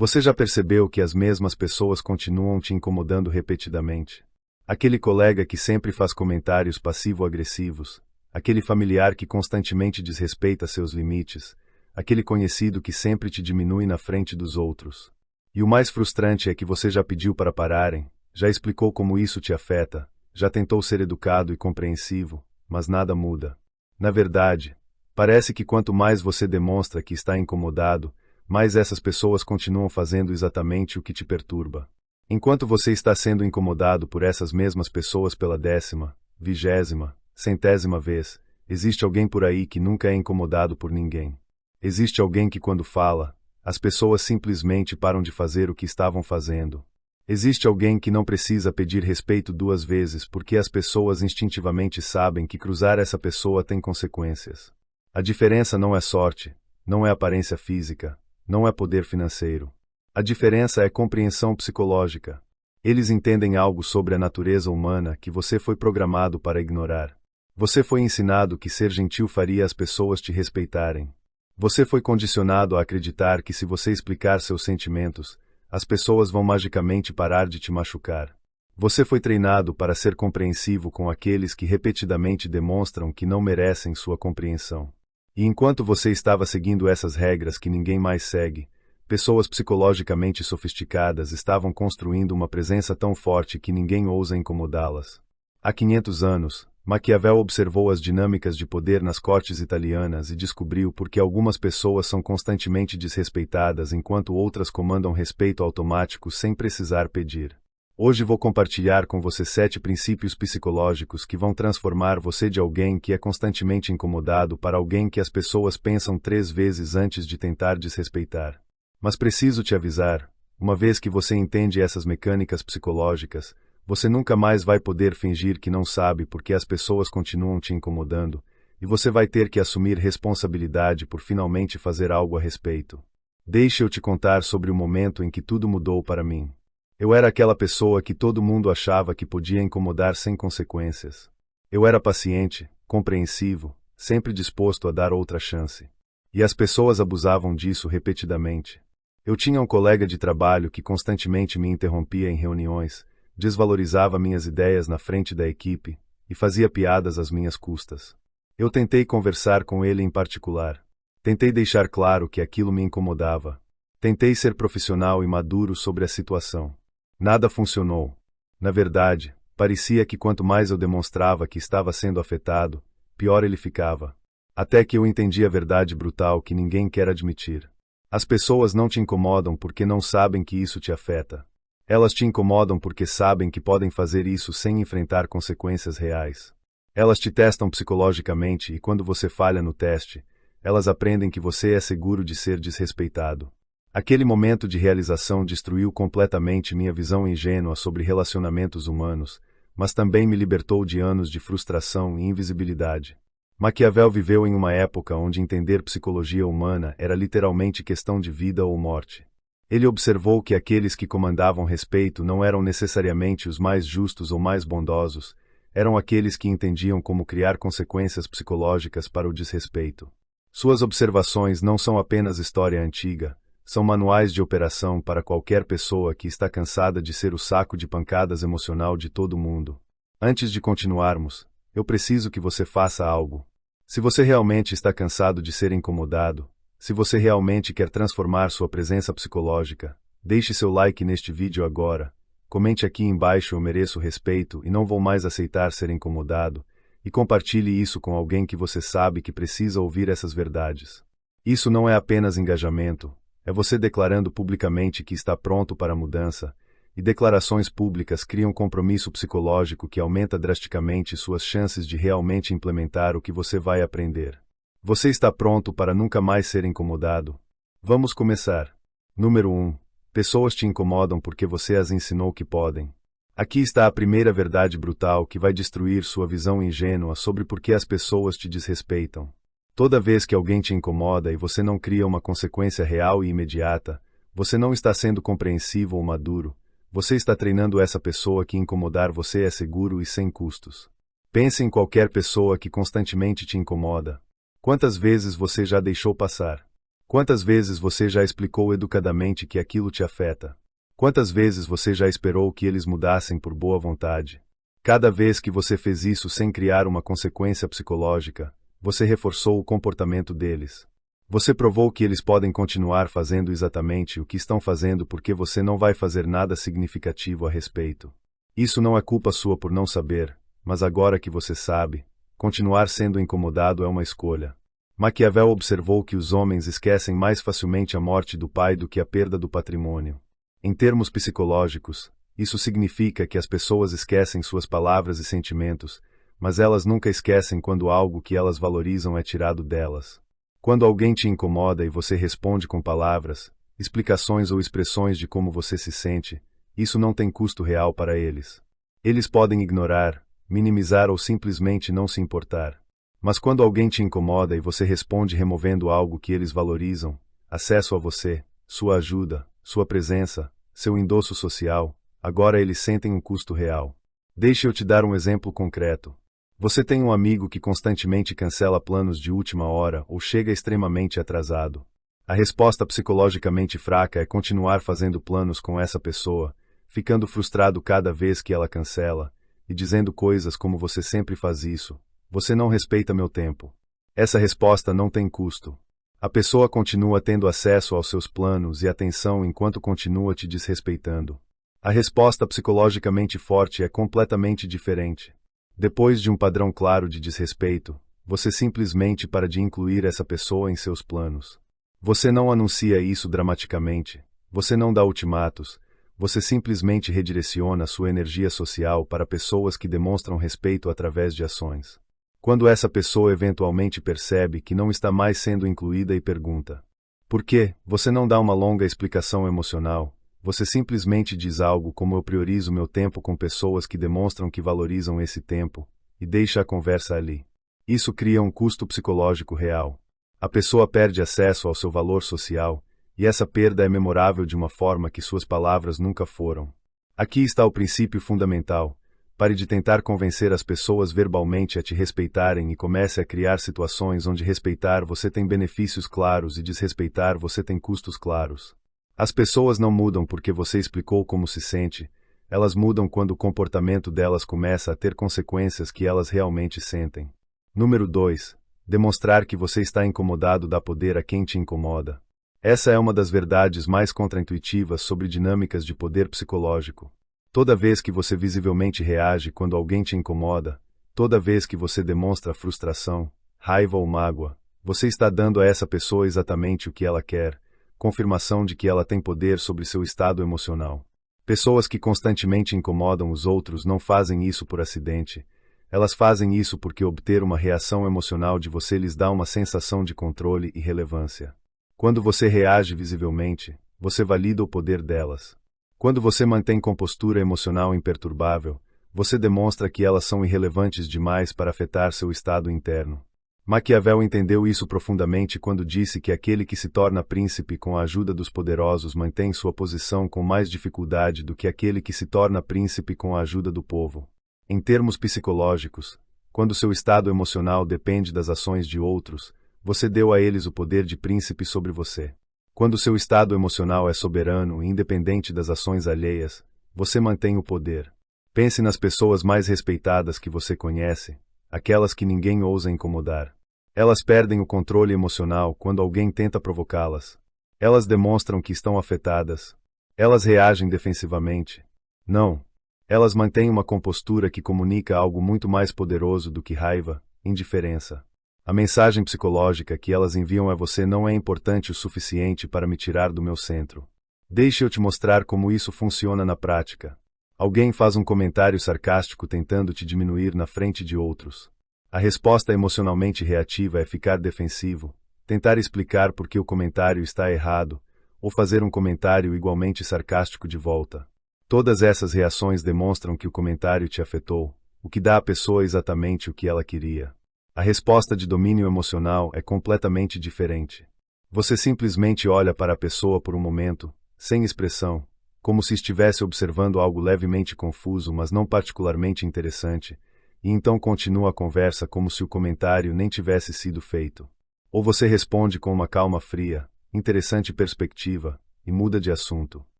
Você já percebeu que as mesmas pessoas continuam te incomodando repetidamente? Aquele colega que sempre faz comentários passivo-agressivos, aquele familiar que constantemente desrespeita seus limites, aquele conhecido que sempre te diminui na frente dos outros. E o mais frustrante é que você já pediu para pararem, já explicou como isso te afeta, já tentou ser educado e compreensivo, mas nada muda. Na verdade, parece que quanto mais você demonstra que está incomodado, mais essas pessoas continuam fazendo exatamente o que te perturba. Enquanto você está sendo incomodado por essas mesmas pessoas pela 10ª, 20ª, 100ª vez, existe alguém por aí que nunca é incomodado por ninguém. Existe alguém que quando fala, as pessoas simplesmente param de fazer o que estavam fazendo. Existe alguém que não precisa pedir respeito 2 vezes porque as pessoas instintivamente sabem que cruzar essa pessoa tem consequências. A diferença não é sorte, não é aparência física, não é poder financeiro. A diferença é compreensão psicológica. Eles entendem algo sobre a natureza humana que você foi programado para ignorar. Você foi ensinado que ser gentil faria as pessoas te respeitarem. Você foi condicionado a acreditar que se você explicar seus sentimentos, as pessoas vão magicamente parar de te machucar. Você foi treinado para ser compreensivo com aqueles que repetidamente demonstram que não merecem sua compreensão. E enquanto você estava seguindo essas regras que ninguém mais segue, pessoas psicologicamente sofisticadas estavam construindo uma presença tão forte que ninguém ousa incomodá-las. Há 500 anos, Maquiavel observou as dinâmicas de poder nas cortes italianas e descobriu por que algumas pessoas são constantemente desrespeitadas enquanto outras comandam respeito automático sem precisar pedir. Hoje vou compartilhar com você 7 princípios psicológicos que vão transformar você de alguém que é constantemente incomodado para alguém que as pessoas pensam 3 vezes antes de tentar desrespeitar. Mas preciso te avisar, uma vez que você entende essas mecânicas psicológicas, você nunca mais vai poder fingir que não sabe porque as pessoas continuam te incomodando, e você vai ter que assumir responsabilidade por finalmente fazer algo a respeito. Deixe eu te contar sobre o momento em que tudo mudou para mim. Eu era aquela pessoa que todo mundo achava que podia incomodar sem consequências. Eu era paciente, compreensivo, sempre disposto a dar outra chance. E as pessoas abusavam disso repetidamente. Eu tinha um colega de trabalho que constantemente me interrompia em reuniões, desvalorizava minhas ideias na frente da equipe e fazia piadas às minhas custas. Eu tentei conversar com ele em particular. Tentei deixar claro que aquilo me incomodava. Tentei ser profissional e maduro sobre a situação. Nada funcionou. Na verdade, parecia que quanto mais eu demonstrava que estava sendo afetado, pior ele ficava. Até que eu entendi a verdade brutal que ninguém quer admitir. As pessoas não te incomodam porque não sabem que isso te afeta. Elas te incomodam porque sabem que podem fazer isso sem enfrentar consequências reais. Elas te testam psicologicamente e quando você falha no teste, elas aprendem que você é seguro de ser desrespeitado. Aquele momento de realização destruiu completamente minha visão ingênua sobre relacionamentos humanos, mas também me libertou de anos de frustração e invisibilidade. Maquiavel viveu em uma época onde entender psicologia humana era literalmente questão de vida ou morte. Ele observou que aqueles que comandavam respeito não eram necessariamente os mais justos ou mais bondosos, eram aqueles que entendiam como criar consequências psicológicas para o desrespeito. Suas observações não são apenas história antiga, são manuais de operação para qualquer pessoa que está cansada de ser o saco de pancadas emocional de todo mundo. Antes de continuarmos, eu preciso que você faça algo. Se você realmente está cansado de ser incomodado, se você realmente quer transformar sua presença psicológica, deixe seu like neste vídeo agora, comente aqui embaixo eu mereço respeito e não vou mais aceitar ser incomodado, e compartilhe isso com alguém que você sabe que precisa ouvir essas verdades. Isso não é apenas engajamento, é você declarando publicamente que está pronto para a mudança, e declarações públicas criam compromisso psicológico que aumenta drasticamente suas chances de realmente implementar o que você vai aprender. Você está pronto para nunca mais ser incomodado? Vamos começar. Número 1. Pessoas te incomodam porque você as ensinou que podem. Aqui está a primeira verdade brutal que vai destruir sua visão ingênua sobre por que as pessoas te desrespeitam. Toda vez que alguém te incomoda e você não cria uma consequência real e imediata, você não está sendo compreensivo ou maduro, você está treinando essa pessoa que incomodar você é seguro e sem custos. Pense em qualquer pessoa que constantemente te incomoda. Quantas vezes você já deixou passar? Quantas vezes você já explicou educadamente que aquilo te afeta? Quantas vezes você já esperou que eles mudassem por boa vontade? Cada vez que você fez isso sem criar uma consequência psicológica, você reforçou o comportamento deles. Você provou que eles podem continuar fazendo exatamente o que estão fazendo porque você não vai fazer nada significativo a respeito. Isso não é culpa sua por não saber, mas agora que você sabe, continuar sendo incomodado é uma escolha. Maquiavel observou que os homens esquecem mais facilmente a morte do pai do que a perda do patrimônio. Em termos psicológicos, isso significa que as pessoas esquecem suas palavras e sentimentos, mas elas nunca esquecem quando algo que elas valorizam é tirado delas. Quando alguém te incomoda e você responde com palavras, explicações ou expressões de como você se sente, isso não tem custo real para eles. Eles podem ignorar, minimizar ou simplesmente não se importar. Mas quando alguém te incomoda e você responde removendo algo que eles valorizam, acesso a você, sua ajuda, sua presença, seu endosso social, agora eles sentem um custo real. Deixe eu te dar um exemplo concreto. Você tem um amigo que constantemente cancela planos de última hora ou chega extremamente atrasado. A resposta psicologicamente fraca é continuar fazendo planos com essa pessoa, ficando frustrado cada vez que ela cancela, e dizendo coisas como você sempre faz isso. Você não respeita meu tempo. Essa resposta não tem custo. A pessoa continua tendo acesso aos seus planos e atenção enquanto continua te desrespeitando. A resposta psicologicamente forte é completamente diferente. Depois de um padrão claro de desrespeito, você simplesmente para de incluir essa pessoa em seus planos. Você não anuncia isso dramaticamente, você não dá ultimatos, você simplesmente redireciona sua energia social para pessoas que demonstram respeito através de ações. Quando essa pessoa eventualmente percebe que não está mais sendo incluída e pergunta: por quê? Você não dá uma longa explicação emocional, você simplesmente diz algo como eu priorizo meu tempo com pessoas que demonstram que valorizam esse tempo, e deixa a conversa ali. Isso cria um custo psicológico real. A pessoa perde acesso ao seu valor social, e essa perda é memorável de uma forma que suas palavras nunca foram. Aqui está o princípio fundamental. Pare de tentar convencer as pessoas verbalmente a te respeitarem e comece a criar situações onde respeitar você tem benefícios claros e desrespeitar você tem custos claros. As pessoas não mudam porque você explicou como se sente, elas mudam quando o comportamento delas começa a ter consequências que elas realmente sentem. Número 2. Demonstrar que você está incomodado dá poder a quem te incomoda. Essa é uma das verdades mais contraintuitivas sobre dinâmicas de poder psicológico. Toda vez que você visivelmente reage quando alguém te incomoda, toda vez que você demonstra frustração, raiva ou mágoa, você está dando a essa pessoa exatamente o que ela quer, confirmação de que ela tem poder sobre seu estado emocional. Pessoas que constantemente incomodam os outros não fazem isso por acidente, elas fazem isso porque obter uma reação emocional de você lhes dá uma sensação de controle e relevância. Quando você reage visivelmente, você valida o poder delas. Quando você mantém compostura emocional imperturbável, você demonstra que elas são irrelevantes demais para afetar seu estado interno. Maquiavel entendeu isso profundamente quando disse que aquele que se torna príncipe com a ajuda dos poderosos mantém sua posição com mais dificuldade do que aquele que se torna príncipe com a ajuda do povo. Em termos psicológicos, quando seu estado emocional depende das ações de outros, você deu a eles o poder de príncipe sobre você. Quando seu estado emocional é soberano e independente das ações alheias, você mantém o poder. Pense nas pessoas mais respeitadas que você conhece, aquelas que ninguém ousa incomodar. Elas perdem o controle emocional quando alguém tenta provocá-las. Elas demonstram que estão afetadas. Elas reagem defensivamente. Não. Elas mantêm uma compostura que comunica algo muito mais poderoso do que raiva, indiferença. A mensagem psicológica que elas enviam a você não é importante o suficiente para me tirar do meu centro. Deixe eu te mostrar como isso funciona na prática. Alguém faz um comentário sarcástico tentando te diminuir na frente de outros. A resposta emocionalmente reativa é ficar defensivo, tentar explicar por que o comentário está errado, ou fazer um comentário igualmente sarcástico de volta. Todas essas reações demonstram que o comentário te afetou, o que dá à pessoa exatamente o que ela queria. A resposta de domínio emocional é completamente diferente. Você simplesmente olha para a pessoa por um momento, sem expressão, como se estivesse observando algo levemente confuso mas não particularmente interessante, e então continua a conversa como se o comentário nem tivesse sido feito. Ou você responde com uma calma fria: interessante perspectiva, e muda de assunto.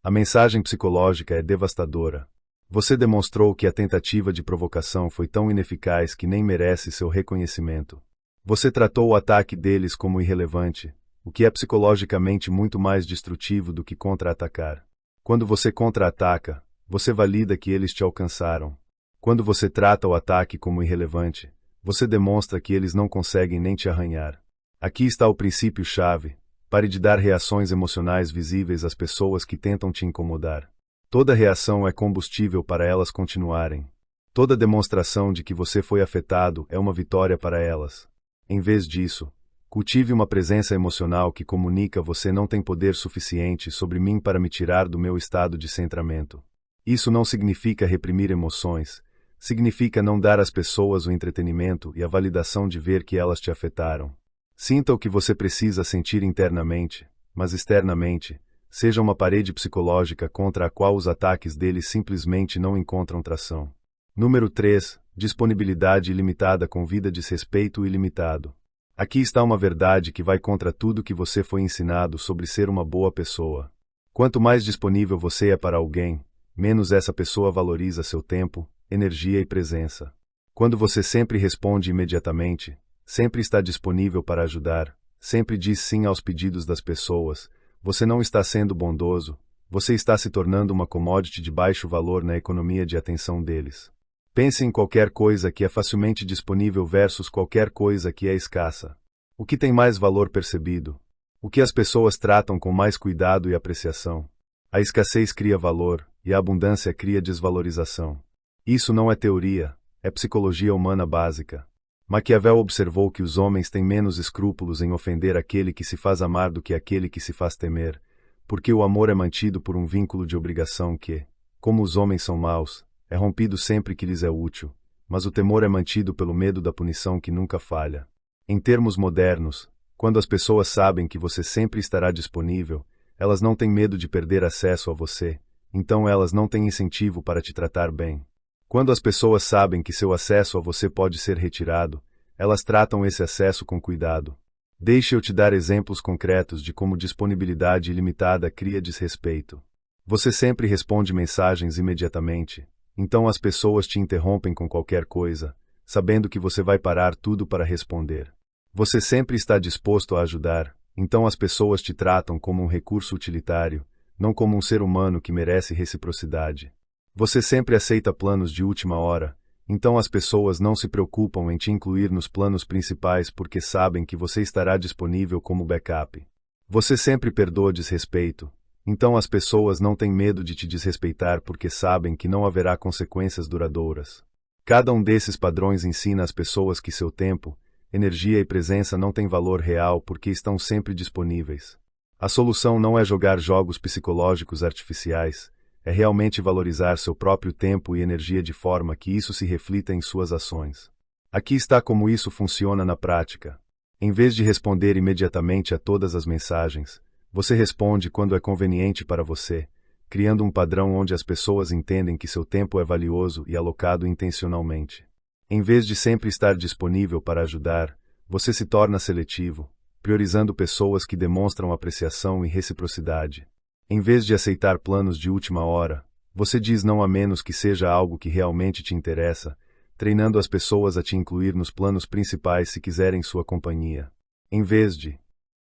A mensagem psicológica é devastadora. Você demonstrou que a tentativa de provocação foi tão ineficaz que nem merece seu reconhecimento. Você tratou o ataque deles como irrelevante, o que é psicologicamente muito mais destrutivo do que contra-atacar. Quando você contra-ataca, você valida que eles te alcançaram. Quando você trata o ataque como irrelevante, você demonstra que eles não conseguem nem te arranhar. Aqui está o princípio-chave. Pare de dar reações emocionais visíveis às pessoas que tentam te incomodar. Toda reação é combustível para elas continuarem. Toda demonstração de que você foi afetado é uma vitória para elas. Em vez disso, cultive uma presença emocional que comunica: você não tem poder suficiente sobre mim para me tirar do meu estado de centramento. Isso não significa reprimir emoções, significa não dar às pessoas o entretenimento e a validação de ver que elas te afetaram. Sinta o que você precisa sentir internamente, mas externamente, seja uma parede psicológica contra a qual os ataques deles simplesmente não encontram tração. Número 3. Disponibilidade ilimitada com vida desrespeito ilimitado. Aqui está uma verdade que vai contra tudo que você foi ensinado sobre ser uma boa pessoa. Quanto mais disponível você é para alguém, menos essa pessoa valoriza seu tempo, energia e presença. Quando você sempre responde imediatamente, sempre está disponível para ajudar, sempre diz sim aos pedidos das pessoas, você não está sendo bondoso, você está se tornando uma commodity de baixo valor na economia de atenção deles. Pense em qualquer coisa que é facilmente disponível versus qualquer coisa que é escassa. O que tem mais valor percebido? O que as pessoas tratam com mais cuidado e apreciação? A escassez cria valor, e a abundância cria desvalorização. Isso não é teoria, é psicologia humana básica. Maquiavel observou que os homens têm menos escrúpulos em ofender aquele que se faz amar do que aquele que se faz temer, porque o amor é mantido por um vínculo de obrigação que, como os homens são maus, é rompido sempre que lhes é útil, mas o temor é mantido pelo medo da punição que nunca falha. Em termos modernos, quando as pessoas sabem que você sempre estará disponível, elas não têm medo de perder acesso a você, então elas não têm incentivo para te tratar bem. Quando as pessoas sabem que seu acesso a você pode ser retirado, elas tratam esse acesso com cuidado. Deixe eu te dar exemplos concretos de como disponibilidade ilimitada cria desrespeito. Você sempre responde mensagens imediatamente, então as pessoas te interrompem com qualquer coisa, sabendo que você vai parar tudo para responder. Você sempre está disposto a ajudar, então as pessoas te tratam como um recurso utilitário, não como um ser humano que merece reciprocidade. Você sempre aceita planos de última hora, então as pessoas não se preocupam em te incluir nos planos principais porque sabem que você estará disponível como backup. Você sempre perdoa desrespeito, então as pessoas não têm medo de te desrespeitar porque sabem que não haverá consequências duradouras. Cada um desses padrões ensina às pessoas que seu tempo, energia e presença não têm valor real porque estão sempre disponíveis. A solução não é jogar jogos psicológicos artificiais, é realmente valorizar seu próprio tempo e energia de forma que isso se reflita em suas ações. Aqui está como isso funciona na prática. Em vez de responder imediatamente a todas as mensagens, você responde quando é conveniente para você, criando um padrão onde as pessoas entendem que seu tempo é valioso e alocado intencionalmente. Em vez de sempre estar disponível para ajudar, você se torna seletivo, priorizando pessoas que demonstram apreciação e reciprocidade. Em vez de aceitar planos de última hora, você diz não a menos que seja algo que realmente te interessa, treinando as pessoas a te incluir nos planos principais se quiserem sua companhia. Em vez de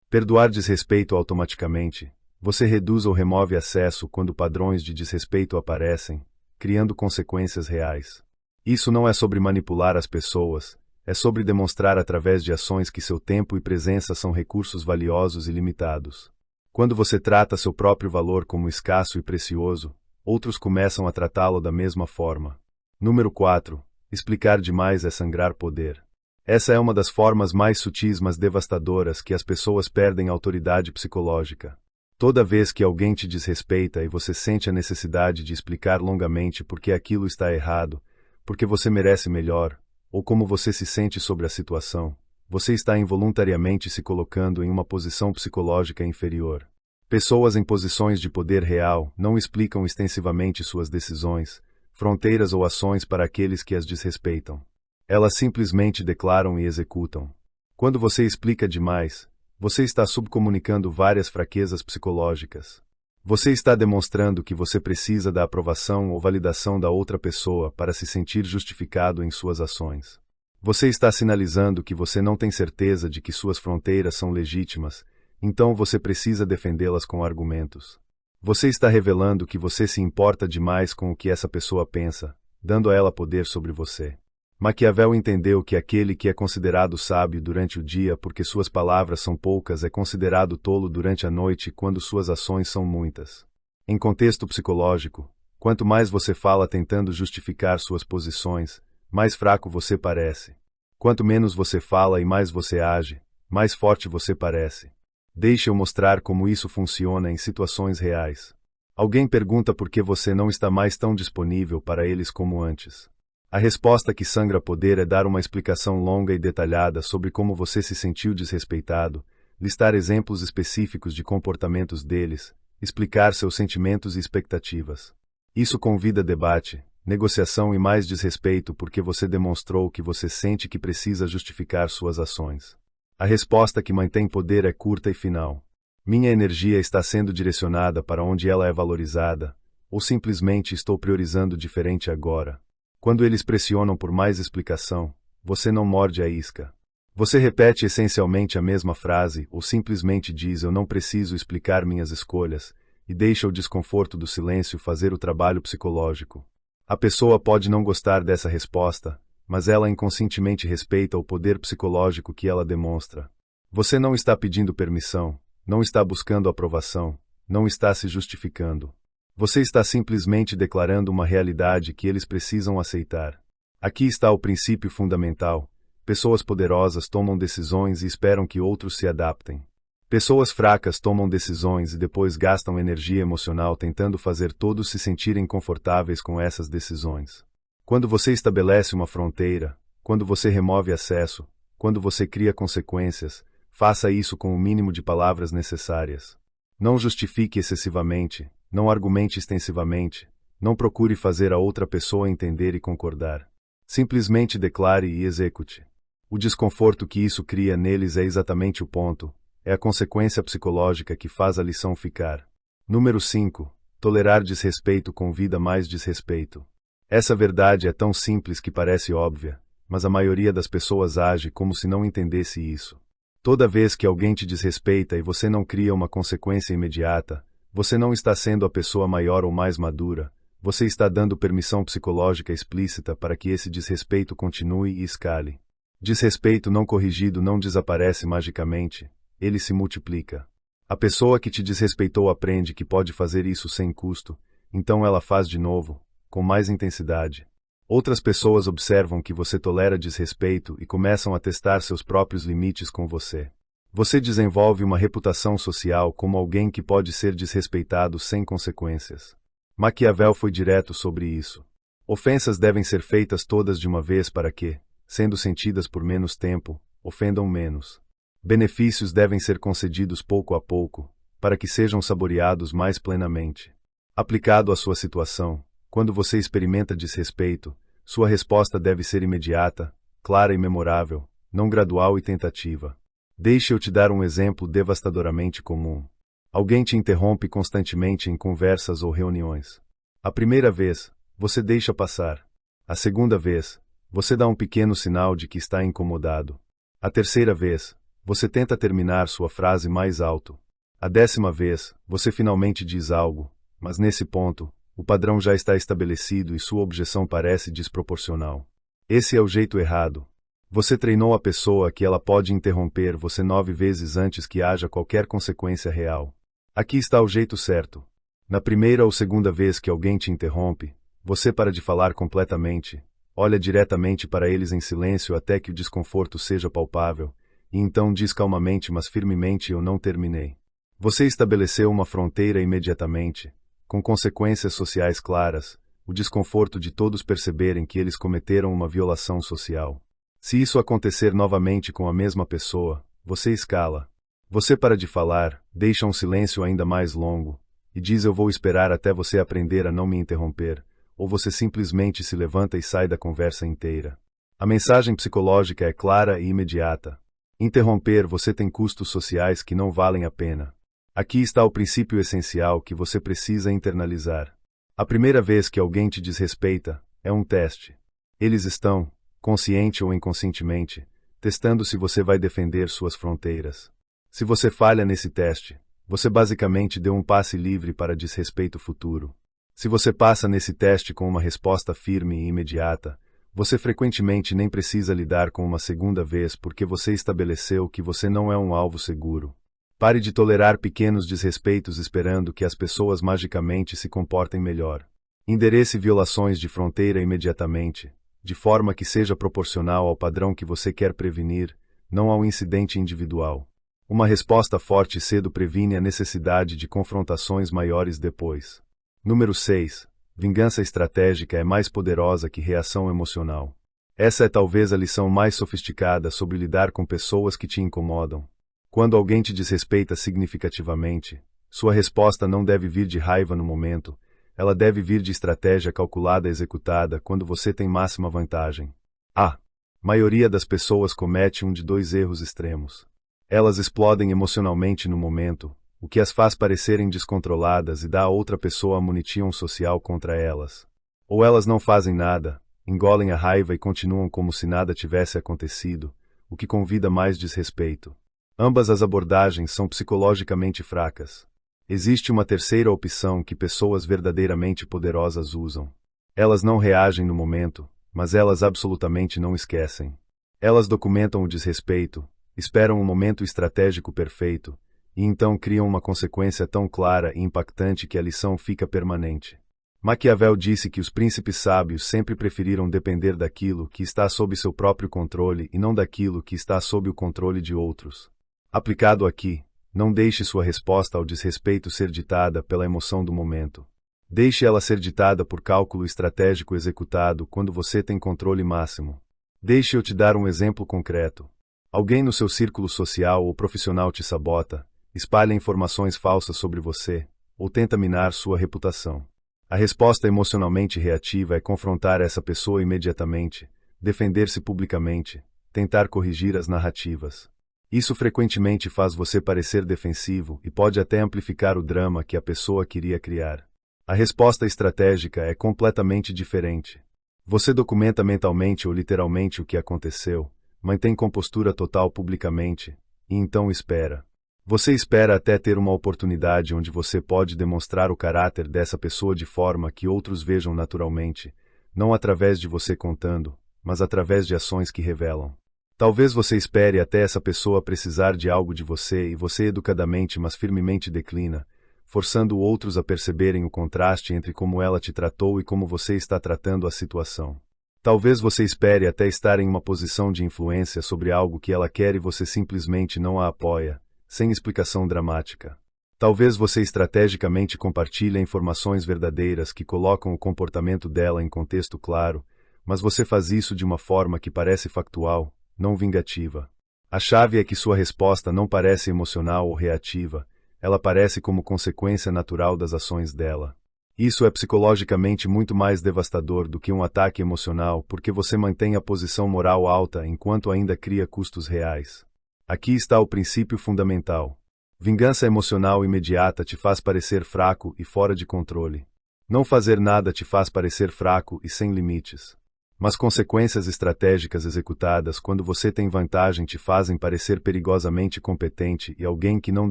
perdoar desrespeito automaticamente, você reduz ou remove acesso quando padrões de desrespeito aparecem, criando consequências reais. Isso não é sobre manipular as pessoas, é sobre demonstrar através de ações que seu tempo e presença são recursos valiosos e limitados. Quando você trata seu próprio valor como escasso e precioso, outros começam a tratá-lo da mesma forma. Número 4. Explicar demais é sangrar poder. Essa é uma das formas mais sutis mas devastadoras que as pessoas perdem autoridade psicológica. Toda vez que alguém te desrespeita e você sente a necessidade de explicar longamente por que aquilo está errado, porque você merece melhor, ou como você se sente sobre a situação, você está involuntariamente se colocando em uma posição psicológica inferior. Pessoas em posições de poder real não explicam extensivamente suas decisões, fronteiras ou ações para aqueles que as desrespeitam. Elas simplesmente declaram e executam. Quando você explica demais, você está subcomunicando várias fraquezas psicológicas. Você está demonstrando que você precisa da aprovação ou validação da outra pessoa para se sentir justificado em suas ações. Você está sinalizando que você não tem certeza de que suas fronteiras são legítimas, então você precisa defendê-las com argumentos. Você está revelando que você se importa demais com o que essa pessoa pensa, dando a ela poder sobre você. Maquiavel entendeu que aquele que é considerado sábio durante o dia porque suas palavras são poucas é considerado tolo durante a noite quando suas ações são muitas. Em contexto psicológico, quanto mais você fala tentando justificar suas posições, mais fraco você parece. Quanto menos você fala e mais você age, mais forte você parece. Deixe eu mostrar como isso funciona em situações reais. Alguém pergunta por que você não está mais tão disponível para eles como antes. A resposta que sangra poder é dar uma explicação longa e detalhada sobre como você se sentiu desrespeitado, listar exemplos específicos de comportamentos deles, explicar seus sentimentos e expectativas. Isso convida debate, negociação e mais desrespeito porque você demonstrou que você sente que precisa justificar suas ações. A resposta que mantém poder é curta e final. Minha energia está sendo direcionada para onde ela é valorizada, ou simplesmente estou priorizando diferente agora. Quando eles pressionam por mais explicação, você não morde a isca. Você repete essencialmente a mesma frase ou simplesmente diz eu não preciso explicar minhas escolhas e deixa o desconforto do silêncio fazer o trabalho psicológico. A pessoa pode não gostar dessa resposta, mas ela inconscientemente respeita o poder psicológico que ela demonstra. Você não está pedindo permissão, não está buscando aprovação, não está se justificando. Você está simplesmente declarando uma realidade que eles precisam aceitar. Aqui está o princípio fundamental. Pessoas poderosas tomam decisões e esperam que outros se adaptem. Pessoas fracas tomam decisões e depois gastam energia emocional tentando fazer todos se sentirem confortáveis com essas decisões. Quando você estabelece uma fronteira, quando você remove acesso, quando você cria consequências, faça isso com o mínimo de palavras necessárias. Não justifique excessivamente. Não argumente extensivamente, não procure fazer a outra pessoa entender e concordar. Simplesmente declare e execute. O desconforto que isso cria neles é exatamente o ponto, é a consequência psicológica que faz a lição ficar. Número 5. Tolerar desrespeito convida mais desrespeito. Essa verdade é tão simples que parece óbvia, mas a maioria das pessoas age como se não entendesse isso. Toda vez que alguém te desrespeita e você não cria uma consequência imediata, você não está sendo a pessoa maior ou mais madura, você está dando permissão psicológica explícita para que esse desrespeito continue e escale. Desrespeito não corrigido não desaparece magicamente, ele se multiplica. A pessoa que te desrespeitou aprende que pode fazer isso sem custo, então ela faz de novo, com mais intensidade. Outras pessoas observam que você tolera desrespeito e começam a testar seus próprios limites com você. Você desenvolve uma reputação social como alguém que pode ser desrespeitado sem consequências. Maquiavel foi direto sobre isso. Ofensas devem ser feitas todas de uma vez para que, sendo sentidas por menos tempo, ofendam menos. Benefícios devem ser concedidos pouco a pouco, para que sejam saboreados mais plenamente. Aplicado à sua situação, quando você experimenta desrespeito, sua resposta deve ser imediata, clara e memorável, não gradual e tentativa. Deixe eu te dar um exemplo devastadoramente comum. Alguém te interrompe constantemente em conversas ou reuniões. A primeira vez, você deixa passar. A segunda vez, você dá um pequeno sinal de que está incomodado. A terceira vez, você tenta terminar sua frase mais alto. A 10ª vez, você finalmente diz algo, mas nesse ponto, o padrão já está estabelecido e sua objeção parece desproporcional. Esse é o jeito errado. Você treinou a pessoa que ela pode interromper você 9 vezes antes que haja qualquer consequência real. Aqui está o jeito certo. Na primeira ou segunda vez que alguém te interrompe, você para de falar completamente, olha diretamente para eles em silêncio até que o desconforto seja palpável, e então diz calmamente mas firmemente eu não terminei. Você estabeleceu uma fronteira imediatamente, com consequências sociais claras, o desconforto de todos perceberem que eles cometeram uma violação social. Se isso acontecer novamente com a mesma pessoa, você escala. Você para de falar, deixa um silêncio ainda mais longo, e diz eu vou esperar até você aprender a não me interromper, ou você simplesmente se levanta e sai da conversa inteira. A mensagem psicológica é clara e imediata. Interromper você tem custos sociais que não valem a pena. Aqui está o princípio essencial que você precisa internalizar. A primeira vez que alguém te desrespeita é um teste. Eles estão, consciente ou inconscientemente, testando se você vai defender suas fronteiras. Se você falha nesse teste, você basicamente deu um passe livre para desrespeito futuro. Se você passa nesse teste com uma resposta firme e imediata, você frequentemente nem precisa lidar com uma segunda vez porque você estabeleceu que você não é um alvo seguro. Pare de tolerar pequenos desrespeitos esperando que as pessoas magicamente se comportem melhor. Enderece violações de fronteira imediatamente, de forma que seja proporcional ao padrão que você quer prevenir, não ao incidente individual. Uma resposta forte cedo previne a necessidade de confrontações maiores depois. Número 6. Vingança estratégica é mais poderosa que reação emocional. Essa é talvez a lição mais sofisticada sobre lidar com pessoas que te incomodam. Quando alguém te desrespeita significativamente, sua resposta não deve vir de raiva no momento, ela deve vir de estratégia calculada executada quando você tem máxima vantagem. A maioria das pessoas comete um de dois erros extremos. Elas explodem emocionalmente no momento, o que as faz parecerem descontroladas e dá a outra pessoa a munição social contra elas. Ou elas não fazem nada, engolem a raiva e continuam como se nada tivesse acontecido, o que convida mais desrespeito. Ambas as abordagens são psicologicamente fracas. Existe uma terceira opção que pessoas verdadeiramente poderosas usam. Elas não reagem no momento, mas elas absolutamente não esquecem. Elas documentam o desrespeito, esperam um momento estratégico perfeito, e então criam uma consequência tão clara e impactante que a lição fica permanente. Maquiavel disse que os príncipes sábios sempre preferiram depender daquilo que está sob seu próprio controle e não daquilo que está sob o controle de outros. Aplicado aqui, não deixe sua resposta ao desrespeito ser ditada pela emoção do momento. Deixe ela ser ditada por cálculo estratégico executado quando você tem controle máximo. Deixe eu te dar um exemplo concreto. Alguém no seu círculo social ou profissional te sabota, espalha informações falsas sobre você, ou tenta minar sua reputação. A resposta emocionalmente reativa é confrontar essa pessoa imediatamente, defender-se publicamente, tentar corrigir as narrativas. Isso frequentemente faz você parecer defensivo e pode até amplificar o drama que a pessoa queria criar. A resposta estratégica é completamente diferente. Você documenta mentalmente ou literalmente o que aconteceu, mantém compostura total publicamente, e então espera. Você espera até ter uma oportunidade onde você pode demonstrar o caráter dessa pessoa de forma que outros vejam naturalmente, não através de você contando, mas através de ações que revelam. Talvez você espere até essa pessoa precisar de algo de você e você educadamente mas firmemente declina, forçando outros a perceberem o contraste entre como ela te tratou e como você está tratando a situação. Talvez você espere até estar em uma posição de influência sobre algo que ela quer e você simplesmente não a apoia, sem explicação dramática. Talvez você estrategicamente compartilhe informações verdadeiras que colocam o comportamento dela em contexto claro, mas você faz isso de uma forma que parece factual, não vingativa. A chave é que sua resposta não parece emocional ou reativa, ela parece como consequência natural das ações dela. Isso é psicologicamente muito mais devastador do que um ataque emocional porque você mantém a posição moral alta enquanto ainda cria custos reais. Aqui está o princípio fundamental. Vingança emocional imediata te faz parecer fraco e fora de controle. Não fazer nada te faz parecer fraco e sem limites. Mas consequências estratégicas executadas quando você tem vantagem te fazem parecer perigosamente competente e alguém que não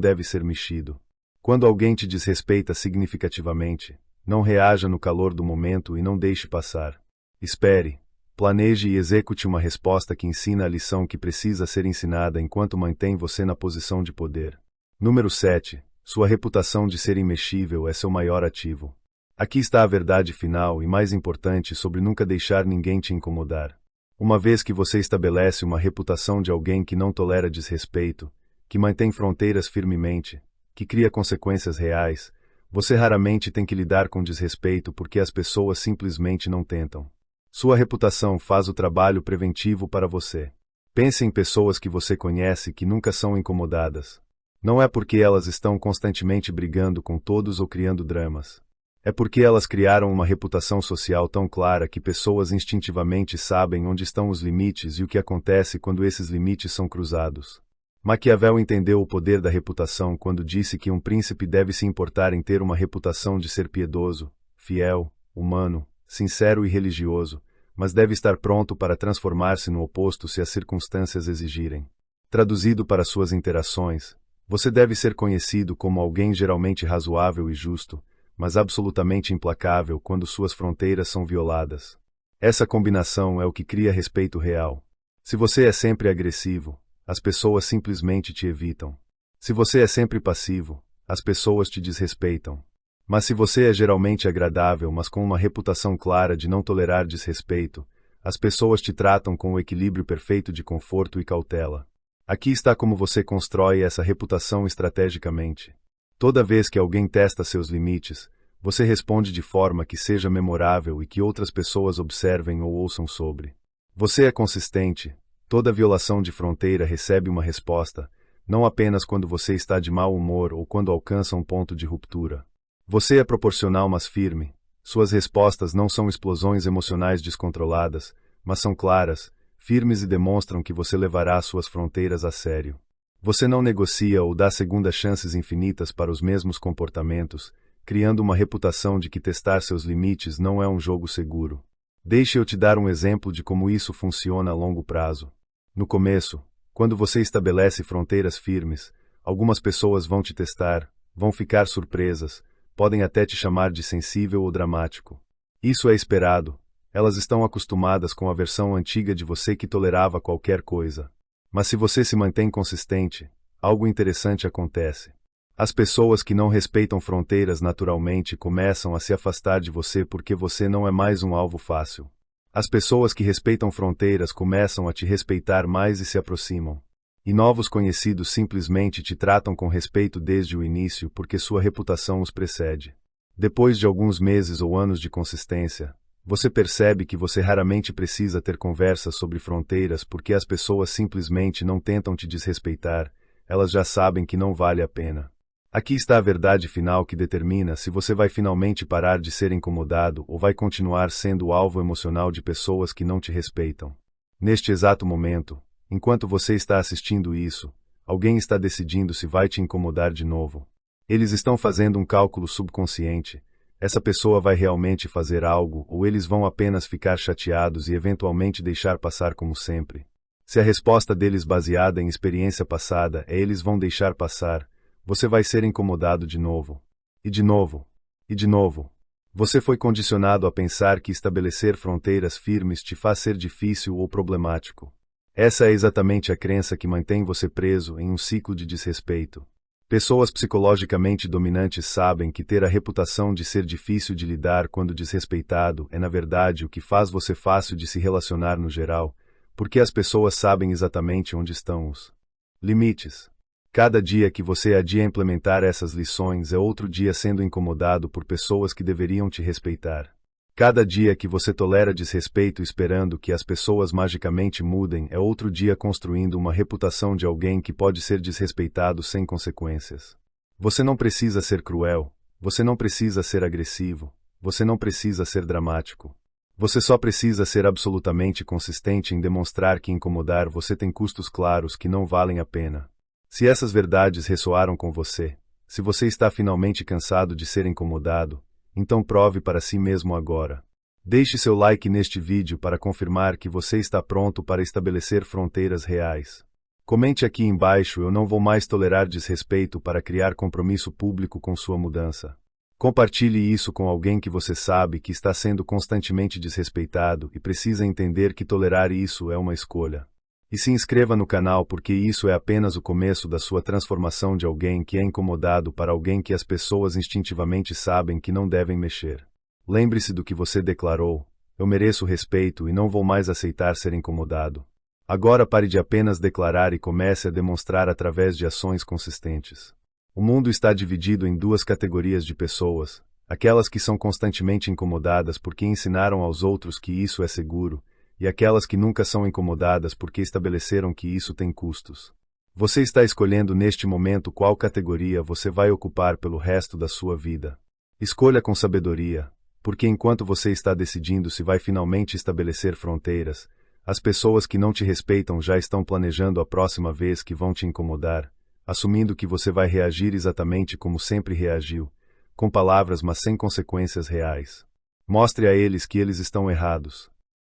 deve ser mexido. Quando alguém te desrespeita significativamente, não reaja no calor do momento e não deixe passar. Espere, planeje e execute uma resposta que ensina a lição que precisa ser ensinada enquanto mantém você na posição de poder. Número 7. Sua reputação de ser imexível é seu maior ativo. Aqui está a verdade final e mais importante sobre nunca deixar ninguém te incomodar. Uma vez que você estabelece uma reputação de alguém que não tolera desrespeito, que mantém fronteiras firmemente, que cria consequências reais, você raramente tem que lidar com desrespeito porque as pessoas simplesmente não tentam. Sua reputação faz o trabalho preventivo para você. Pense em pessoas que você conhece que nunca são incomodadas. Não é porque elas estão constantemente brigando com todos ou criando dramas. É porque elas criaram uma reputação social tão clara que pessoas instintivamente sabem onde estão os limites e o que acontece quando esses limites são cruzados. Maquiavel entendeu o poder da reputação quando disse que um príncipe deve se importar em ter uma reputação de ser piedoso, fiel, humano, sincero e religioso, mas deve estar pronto para transformar-se no oposto se as circunstâncias exigirem. Traduzido para suas interações, você deve ser conhecido como alguém geralmente razoável e justo, mas absolutamente implacável quando suas fronteiras são violadas. Essa combinação é o que cria respeito real. Se você é sempre agressivo, as pessoas simplesmente te evitam. Se você é sempre passivo, as pessoas te desrespeitam. Mas se você é geralmente agradável, mas com uma reputação clara de não tolerar desrespeito, as pessoas te tratam com o equilíbrio perfeito de conforto e cautela. Aqui está como você constrói essa reputação estrategicamente. Toda vez que alguém testa seus limites, você responde de forma que seja memorável e que outras pessoas observem ou ouçam sobre. Você é consistente. Toda violação de fronteira recebe uma resposta, não apenas quando você está de mau humor ou quando alcança um ponto de ruptura. Você é proporcional mas firme. Suas respostas não são explosões emocionais descontroladas, mas são claras, firmes e demonstram que você levará suas fronteiras a sério. Você não negocia ou dá segundas chances infinitas para os mesmos comportamentos, criando uma reputação de que testar seus limites não é um jogo seguro. Deixe eu te dar um exemplo de como isso funciona a longo prazo. No começo, quando você estabelece fronteiras firmes, algumas pessoas vão te testar, vão ficar surpresas, podem até te chamar de sensível ou dramático. Isso é esperado. Elas estão acostumadas com a versão antiga de você que tolerava qualquer coisa. Mas se você se mantém consistente, algo interessante acontece. As pessoas que não respeitam fronteiras naturalmente começam a se afastar de você porque você não é mais um alvo fácil. As pessoas que respeitam fronteiras começam a te respeitar mais e se aproximam. E novos conhecidos simplesmente te tratam com respeito desde o início porque sua reputação os precede. Depois de alguns meses ou anos de consistência, você percebe que você raramente precisa ter conversas sobre fronteiras porque as pessoas simplesmente não tentam te desrespeitar, elas já sabem que não vale a pena. Aqui está a verdade final que determina se você vai finalmente parar de ser incomodado ou vai continuar sendo o alvo emocional de pessoas que não te respeitam. Neste exato momento, enquanto você está assistindo isso, alguém está decidindo se vai te incomodar de novo. Eles estão fazendo um cálculo subconsciente. Essa pessoa vai realmente fazer algo ou eles vão apenas ficar chateados e eventualmente deixar passar como sempre? Se a resposta deles baseada em experiência passada é eles vão deixar passar, você vai ser incomodado de novo. E de novo. E de novo. Você foi condicionado a pensar que estabelecer fronteiras firmes te faz ser difícil ou problemático. Essa é exatamente a crença que mantém você preso em um ciclo de desrespeito. Pessoas psicologicamente dominantes sabem que ter a reputação de ser difícil de lidar quando desrespeitado é na verdade o que faz você fácil de se relacionar no geral, porque as pessoas sabem exatamente onde estão os limites. Cada dia que você adia implementar essas lições é outro dia sendo incomodado por pessoas que deveriam te respeitar. Cada dia que você tolera desrespeito esperando que as pessoas magicamente mudem é outro dia construindo uma reputação de alguém que pode ser desrespeitado sem consequências. Você não precisa ser cruel, você não precisa ser agressivo, você não precisa ser dramático. Você só precisa ser absolutamente consistente em demonstrar que incomodar você tem custos claros que não valem a pena. Se essas verdades ressoaram com você, se você está finalmente cansado de ser incomodado, então prove para si mesmo agora. Deixe seu like neste vídeo para confirmar que você está pronto para estabelecer fronteiras reais. Comente aqui embaixo: eu não vou mais tolerar desrespeito para criar compromisso público com sua mudança. Compartilhe isso com alguém que você sabe que está sendo constantemente desrespeitado e precisa entender que tolerar isso é uma escolha. E se inscreva no canal porque isso é apenas o começo da sua transformação de alguém que é incomodado para alguém que as pessoas instintivamente sabem que não devem mexer. Lembre-se do que você declarou: eu mereço respeito e não vou mais aceitar ser incomodado. Agora pare de apenas declarar e comece a demonstrar através de ações consistentes. O mundo está dividido em duas categorias de pessoas: aquelas que são constantemente incomodadas porque ensinaram aos outros que isso é seguro, e aquelas que nunca são incomodadas porque estabeleceram que isso tem custos. Você está escolhendo neste momento qual categoria você vai ocupar pelo resto da sua vida. Escolha com sabedoria, porque enquanto você está decidindo se vai finalmente estabelecer fronteiras, as pessoas que não te respeitam já estão planejando a próxima vez que vão te incomodar, assumindo que você vai reagir exatamente como sempre reagiu, com palavras mas sem consequências reais. Mostre a eles que eles estão errados,